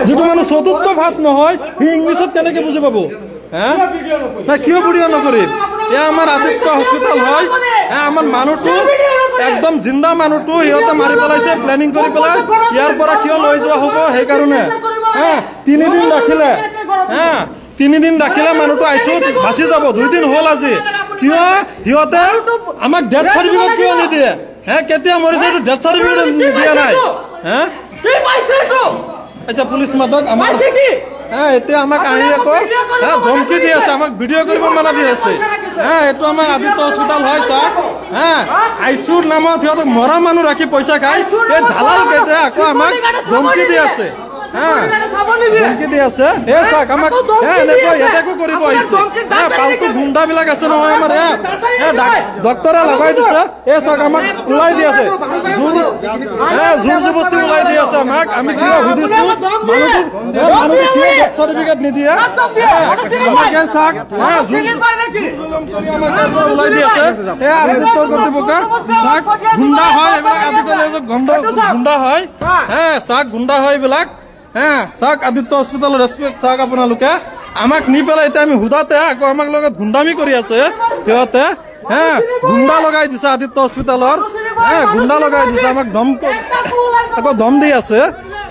যিটো মানুহ চতুৰ্থ ভাষ নহয় সি ইংলিছত কেনেকে বুজি পাব হ্যাঁ না কিয় ভিডিও নকৰিম এয়া আমাৰ আদিত্য হস্পিটাল হয় আমাৰ মানুহটো একদম জিন্দা মানুহটো সিহঁতে মাৰি পেলাইছে প্লেনিং কৰি পেলাই ইয়াৰ পৰা কিয় লৈ যোৱা হ'ব সেই কাৰণে হ্যাঁ 3 দিন ৰাখিলে হ্যাঁ 3 দিন ৰাখিলে মানুহটো আইছো বাচি যাব 2 দিন হ'ল আজি কিয় সিহঁতে আমাক ডেথ সাৰ্টিফিকেট কিয় নিদিয়ে হ্যাঁ কেতিয়া মৰিছে এইটো ডেথ সাৰ্টিফিকেট দিয়া নাই হ্যাঁ কি পাইছে তো আচ্ছা পুলিচ মাদক আমাৰ পাইছে কি হ্যাঁ এতিয়া আমাক আহি আকৌ ধমকি দি আছে আমাক ভিডিও কৰিব মানা দি আছে হ্যাঁ এইটো আমাৰ আদিত্য হস্পিটাল হয় স্যাৰ হ্যাঁ আইসুৰ নামত সিহঁতক মৰা মানুহ ৰাখি পইচা খাই এই দালাল কেইটা আকৌ আমাক ধমকি দি আছে হ্যাঁ ধমকি দি আছে এ চাক আমাক এনেকৈ এটাকো কৰিব আহিছে হ্যাঁ পালতু গুণ্ডাবিলাক আছে নহয় আমাৰ ডক্টৰে লগাই দিছে এ চাক আমাক ওলাই দি আছে জোৰ জবস্তি ওলাই দি আছে আমাক আমি কিয় সুধিছো মানুহটো কিয় ডেথ সাৰ্টিফিকেট নিদিয়ে আমাকে চাক ওলাই দি আছে এ আদিত্য কৰ্তৃপক্ষ চাক গুণ্ডা হয় এইবিলাক আজিকালি গুণ্ডা হয় হ্যাঁ চাক গুণ্ডা হয় এইবিলাক হ্যাঁ চাক আদিত্য হস্পিটালৰ ৰেসপেক্ট চাক আপোনালোকে আমাক নি পেলাই এতিয়া আমি হুদাতে আকৌ আমাক লগত গুণ্ডামি কৰি আছে সিহঁতে হ্যাঁ গুণ্ডা লগাই দিছে আদিত্য হস্পিটালৰ হ্যাঁ গুণ্ডা লগাই দিছে আমাক আকৌ দম দি আছে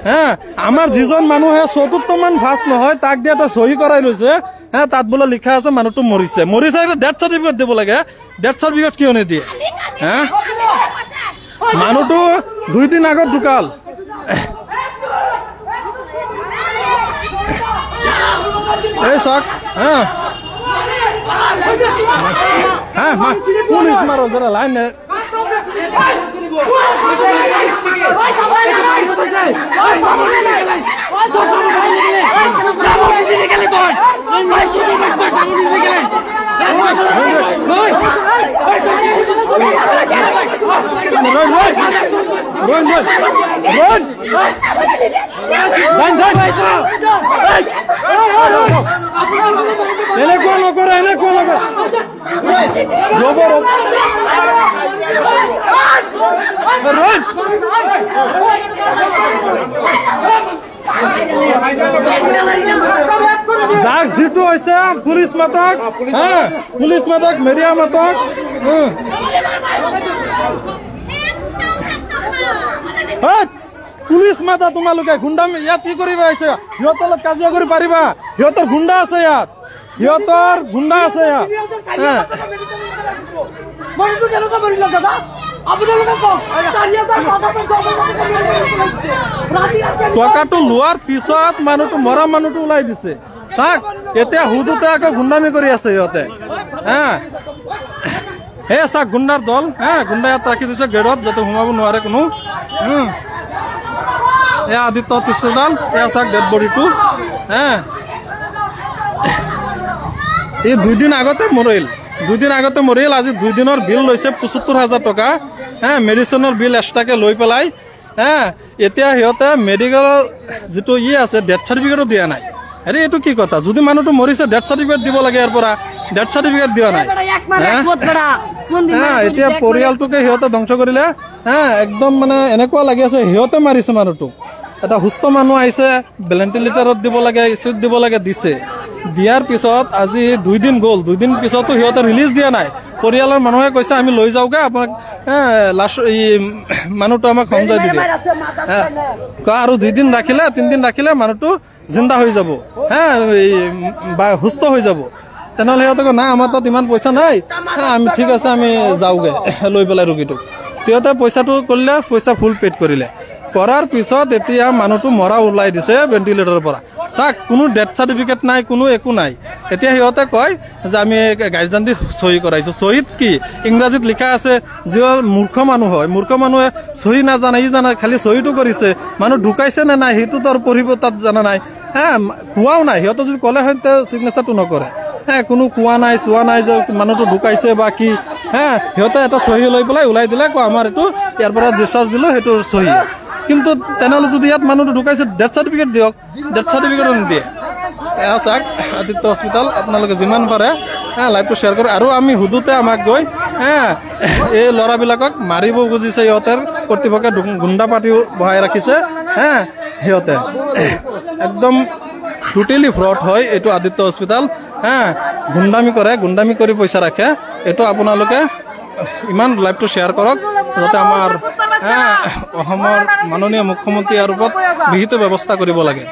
হ্যাঁ আমাৰ যিজন মানুহে ৪মান ভাষ নহয় তাক দিয়ে এটা সহি কৰাই লৈছে হ্যাঁ তাত বোলে লিখা আছে মানুহটো মৰিছে এটা ডেথ সাৰ্টিফিকেট দিব লাগে ডেথ সাৰ্টিফিকেট কিয় নিদিয়ে হ্যাঁ মানুহটো 2 দিন আগত ঢুকাল এই চাক হ্যাঁ হ্যাঁ পুলিশ মারো জরা লাইন এনেকুৱা নকৰে যাক যিটো হৈছে পুলিচ মাতক হ্যাঁ পুলিচ মাতক মিডিয়া মাতক পুলিচ মাতা তোমালোকে গুণ্ডামি ইয়াত কি কৰিবা আহিছে সিহঁতৰ লগত কাজিয়া কৰি পাৰিবা সিহঁতৰ গুণ্ডা আছে ইয়াত টকাটো লোৱাৰ পিছত মানুহটো মৰা মানুহটো ওলাই দিছে চাক এতিয়া হুদুতে আকৌ গুণ্ডামি কৰি আছে সিহঁতে হ্যাঁ হে চাক গুণ্ডাৰ দল হ্যাঁ গুণ্ডা ইয়াত ৰাখি দিছে গেটত যাতে সোমাব নোৱাৰে কোনো এয়া আদিত্য হস্পিটাল এয়া চাক ডেড বডিটো হ্যাঁ এই 2 দিন আগতে মৰিল আজি 2 দিনৰ বিল লৈছে ৭৫,০০০ টকা হ্যাঁ মেডিচিনৰ বিল এক্সট্ৰাকে লৈ পেলাই হ্যাঁ এতিয়া সিহঁতে মেডিকেলৰ যিটো আছে ডেথ সাৰ্টিফিকেটো দিয়া নাই আৰে এইটো কি কথা যদি মানুহটো মৰিছে ডেথ সাৰ্টিফিকেট দিব লাগে ইয়াৰ পৰা ডেথ সাৰ্টিফিকেট দিয়া নাই হ্যাঁ এতিয়া পৰিয়ালটোকে সিহঁতে ধ্বংস কৰিলে হ্যাঁ একদম মানে এনেকুৱা লাগি আছে সিহঁতে মাৰিছে মানুহটো এটা সুস্থ মানুহ আহিছে ভেন্টিলেটৰত দিব লাগে ইস্যুত দিব লাগে দিছে দিয়াৰ পিছত আজি 2 দিন গ'ল 2 দিন পিছতো সিহঁতে ৰিলিজ দিয়া নাই পৰিয়ালৰ মানুহে কৈছে আমি লৈ যাওগে আপোনাক মানুহটো আমাক সমজাই দি দিয়ে আৰু 2 দিন ৰাখিলে 3 দিন ৰাখিলে মানুহটো জিন্দা হৈ যাব হ্যাঁ সুস্থ হৈ যাব তেনেহ'লে সিহঁতক না আমাৰ তাত ইমান পইচা নাই আমি ঠিক আছে আমি যাওগে লৈ পেলাই ৰোগীটোক সিহঁতে পইচাটো কৰিলে পইচা ফুল পেড কৰিলে কৰাৰ পিছত এতিয়া মানুহটো মৰা ওলাই দিছে ভেন্টিলেটৰৰ পৰা চাক কোনো ডেথ সাৰ্টিফিকেট নাই কোনো একো নাই এতিয়া সিহঁতে কয় যে আমি গাইজান দি সহি কৰাইছো সহিত কি ইংৰাজীত লিখা আছে যে মূৰ্খ মানুহ হয় মূৰ্খ মানুহে সহি নাজানে খালি সহিটো কৰিছে মানুহ ঢুকাইছে নে নাই সেইটো তোৰ পঢ়িব তাত জানা নাই হ্যাঁ কোৱাও নাই সিহঁতে যদি ক'লে হয় চিগনেচাৰটো নকৰে হ্যাঁ কোনো কোৱা নাই চোৱা নাই যে মানুহটো ঢুকাইছে বা কি হ্যাঁ সিহঁতে এটা সহি লৈ পেলাই ওলাই দিলে আমাৰ এইটো ইয়াৰ পৰা ডিসচাৰ্জ দিলো সেইটো সহি কিন্তু তেনেহ'লে যদি ইয়াত মানুহটো ঢুকাইছে ডেথ সাৰ্টিফিকেট দিয়ক ডেথ সাৰ্টিফিকেটো নিদিয়ে এয়া চাক আদিত্য হস্পিটাল আপোনালোকে যিমান পাৰে হ্যাঁ লাইভটো শ্বেয়াৰ কৰক আৰু আমি সুধোতে আমাক গৈ হ্যাঁ এই ল'ৰাবিলাকক মাৰিব খুজিছে সিহঁতৰ কৰ্তৃপক্ষে গুণ্ডা পাৰ্টি বহাই ৰাখিছে হ্যাঁ সিহঁতে একদম টোটেলি ফ্ৰড হয় এইটো আদিত্য হস্পিটাল গুণ্ডামি কৰি পইচা ৰাখে এইটো আপোনালোকে ইমান লাইভটো শ্বেয়াৰ কৰক যাতে আমাৰ অসমৰ মাননীয় মুখ্যমন্ত্ৰী ইয়াৰ ওপৰত বিহিত ব্যৱস্থা কৰিব লাগে